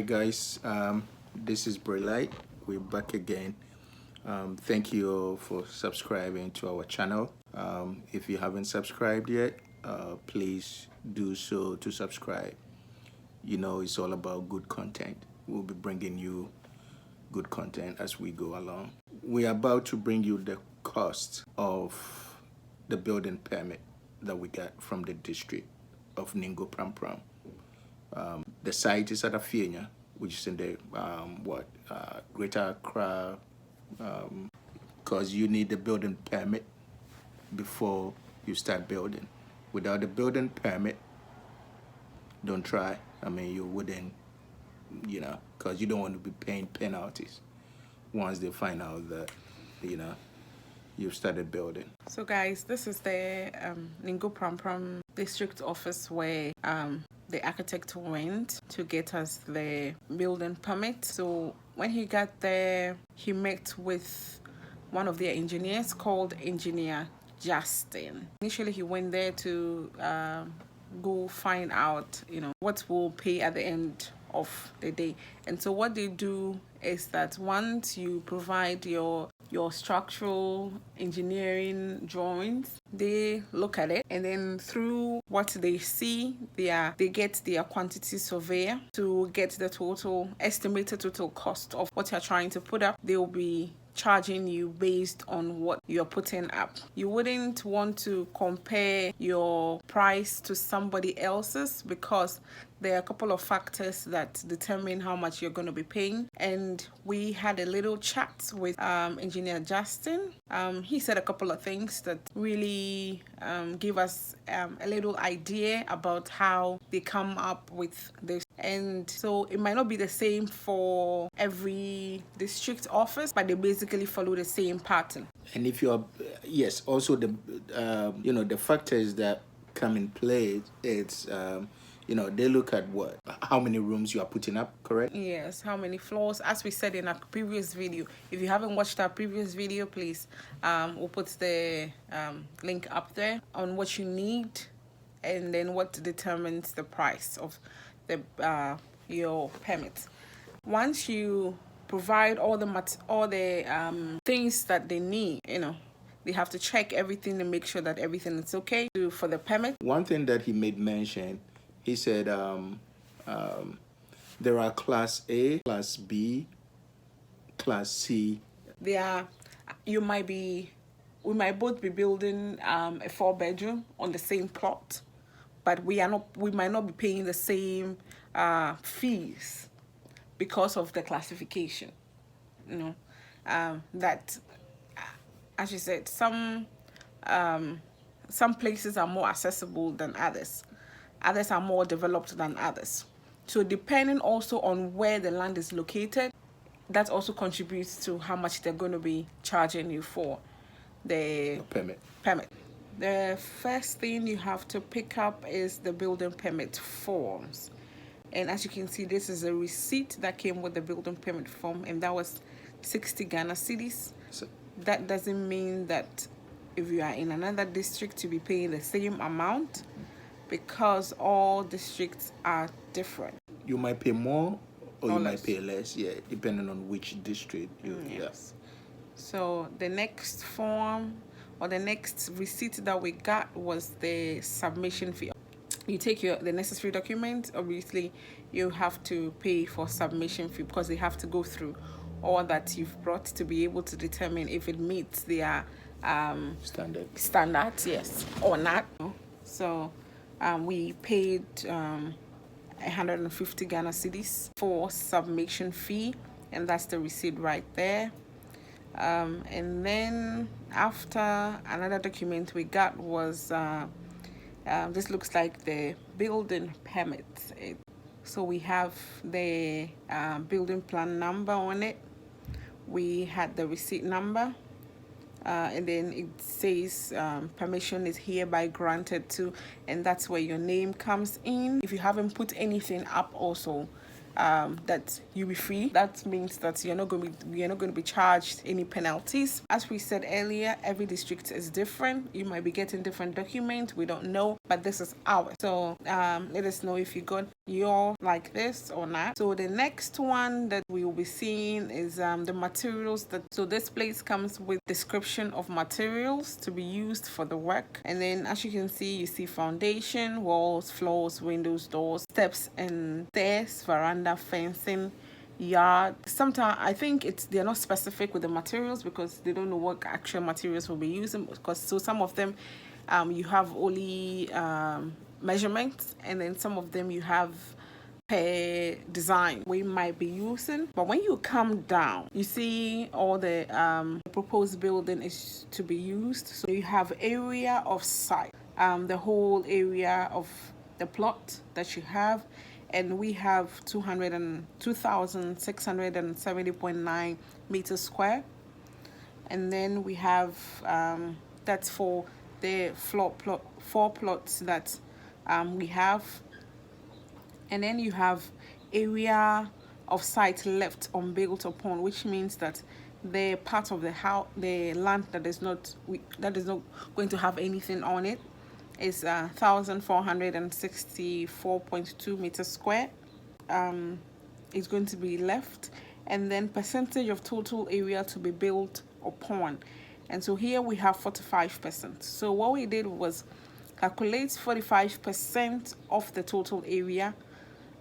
guys, this is Braylight. We're back again. Thank you all for subscribing to our channel. If you haven't subscribed yet, please do so to subscribe. You know, it's all about good content. We'll be bringing you good content as we go along. We're about to bring you the cost of the building permit that we got from the district of Ningo Pram Pram. The site is at Afienya, which is in the Greater Accra, because you need the building permit before you start building. Without the building permit, don't try. I mean, you wouldn't, because you don't want to be paying penalties once they find out that, you've started building. So guys, this is the Ningo Pram Pram district office where the architect went to get us the building permit. So when he got there, he met with one of their engineers called Engineer Justin. Initially, he went there to go find out, what we'll pay at the end of the day. And so what they do is that once you provide your structural engineering drawings, they look at it, and then through what they see, they get their quantity surveyor to get the estimated total cost of what you're trying to put up. They will be charging you based on what you're putting up. You wouldn't want to compare your price to somebody else's because there are a couple of factors that determine how much you're going to be paying. And we had a little chat with Engineer Justin. He said a couple of things that really give us a little idea about how they come up with this. And so it might not be the same for every district office, but they basically follow the same pattern. And if you're, yes, also the, the factors that come in play, it's, they look at how many rooms you are putting up, correct? Yes, how many floors. As we said in our previous video, if you haven't watched our previous video, please, we'll put the link up there on what you need and then what determines the price of the your permit. Once you provide all the things that they need, they have to check everything and make sure that everything is okay for the permit. One thing that he made mention, he said there are Class A, Class B, Class C. We might both be building a 4-bedroom on the same plot, but we might not be paying the same fees because of the classification. That, as you said, some places are more accessible than others. Others are more developed than others. So depending also on where the land is located, that also contributes to how much they're going to be charging you for the permit. The first thing you have to pick up is the building permit forms. And as you can see, this is a receipt that came with the building permit form, and that was 60 Ghana cedis. So that doesn't mean that if you are in another district, you'll be paying the same amount, because all districts are different. You might pay more or you might pay less, depending on which district yes. So the next form or the next receipt that we got was the submission fee. You take the necessary documents. Obviously, you have to pay for submission fee because they have to go through all that you've brought to be able to determine if it meets their standards, yes, or not. So we paid 150 Ghana cedis for submission fee, and that's the receipt right there. And then after, another document we got was this looks like the building permit. So we have the building plan number on it. We had the receipt number. And then it says permission is hereby granted to, and that's where your name comes in. If you haven't put anything up also, that you'll be free. That means that you're not going to be charged any penalties. As we said earlier, every district is different. You might be getting different documents, we don't know, but this is ours. So let us know if you got you're like this or not. So the next one that we will be seeing is the materials. So this place comes with description of materials to be used for the work. And then as you can see, you see foundation, walls, floors, windows, doors, steps and stairs, veranda, fencing, yard. Sometimes I think they're not specific with the materials because they don't know what actual materials will be using, because so some of them you have only measurements, and then some of them you have per design we might be using. But when you come down, you see all the proposed building is to be used. So you have area of site, the whole area of the plot that you have, and we have 2,670.9 meters square. And then we have that's for the four plots that we have. And then you have area of site left unbuilt upon, which means that the part of the house, the land that is not going to have anything on it, is 1,464.2 meters square. Is going to be left, and then percentage of total area to be built upon. And so here we have 45%. So what we did was calculate 45% of the total area.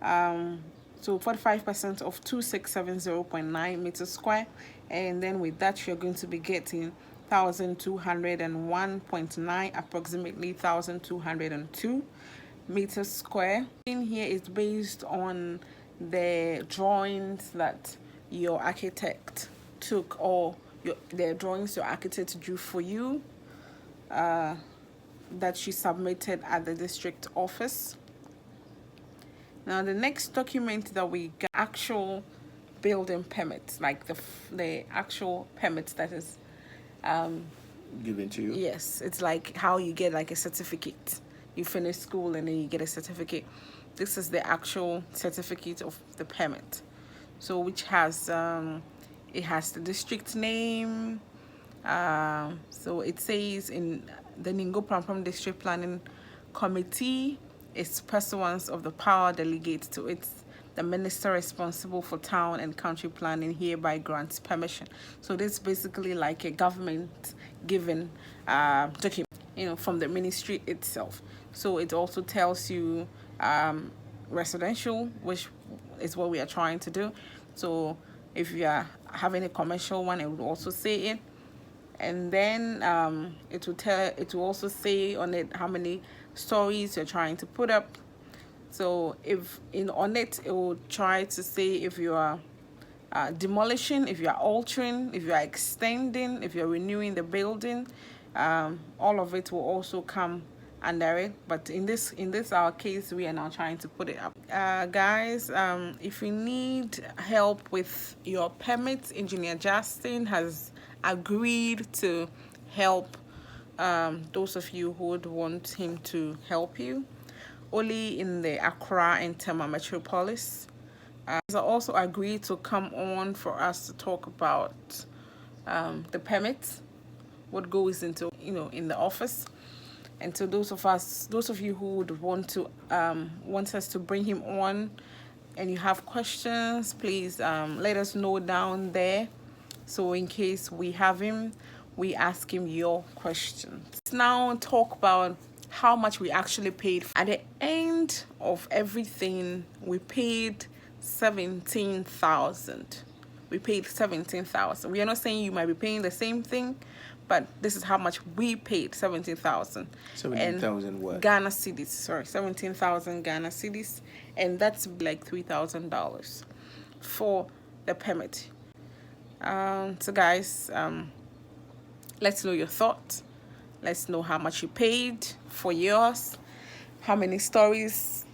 So 45% of 2,670.9 meters square, and then with that you're going to be getting 1,201.9, approximately 1,202 meters square. In here is based on the drawings that your architect took, or the drawings your architect drew for you, that she submitted at the district office. Now the next document that we got, actual building permits, like the actual permits that is given to you. Yes, it's like how you get like a certificate. You finish school and then you get a certificate. This is the actual certificate of the permit. So which has it has the district name. So it says in the Ningo Prampram District Planning Committee, its pursuance of the power delegated to it, the minister responsible for town and country planning hereby grants permission. So this is basically like a government given document, from the ministry itself. So it also tells you residential, which is what we are trying to do. So if you are having a commercial one, it would also say it. And then it will also say on it how many stories you're trying to put up. So if on it will try to say if you are demolishing, if you are altering, if you are extending, if you're renewing the building, all of it will also come under it. But in this our case, we are now trying to put it up. Guys, if you need help with your permits, Engineer Justin has agreed to help those of you who would want him to help you, only in the Accra and Tema metropolis. He also agreed to come on for us to talk about the permits, what goes into in the office. And so those of you who would want us to bring him on, and you have questions, please let us know down there. So in case we have him, we ask him your questions. Let's now talk about how much we actually paid. At the end of everything, we paid 17,000. We paid 17,000. We are not saying you might be paying the same thing, but this is how much we paid: 17,000. 17,000 what? Ghana cedis. Sorry, 17,000 Ghana cedis, and that's like $3,000 for the permit. So guys, let's know your thoughts. Let's know how much you paid for yours, how many stories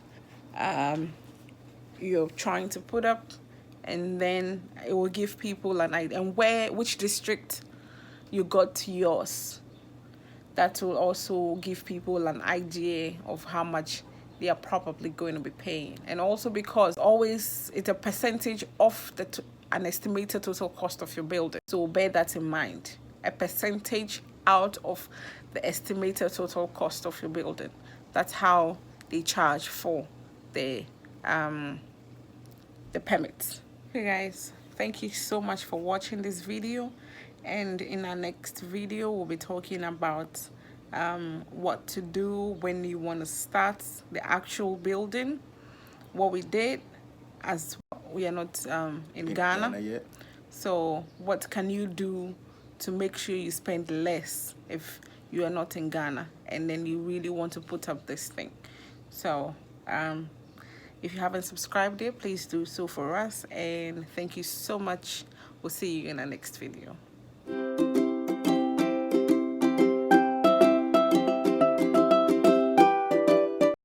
you're trying to put up, and then it will give people an idea, and which district you got yours. That will also give people an idea of how much they are probably going to be paying. And also because always it's a percentage of an estimated total cost of your building. So bear that in mind. A percentage out of the estimated total cost of your building. That's how they charge for the the permits. Okay guys, thank you so much for watching this video, and in our next video we'll be talking about what to do when you want to start the actual building, what we did, as we are not in Ghana yet. so what can you do to make sure you spend less if you are not in Ghana and then you really want to put up this thing. So if you haven't subscribed yet, please do so for us, and thank you so much. We'll see you in our next video.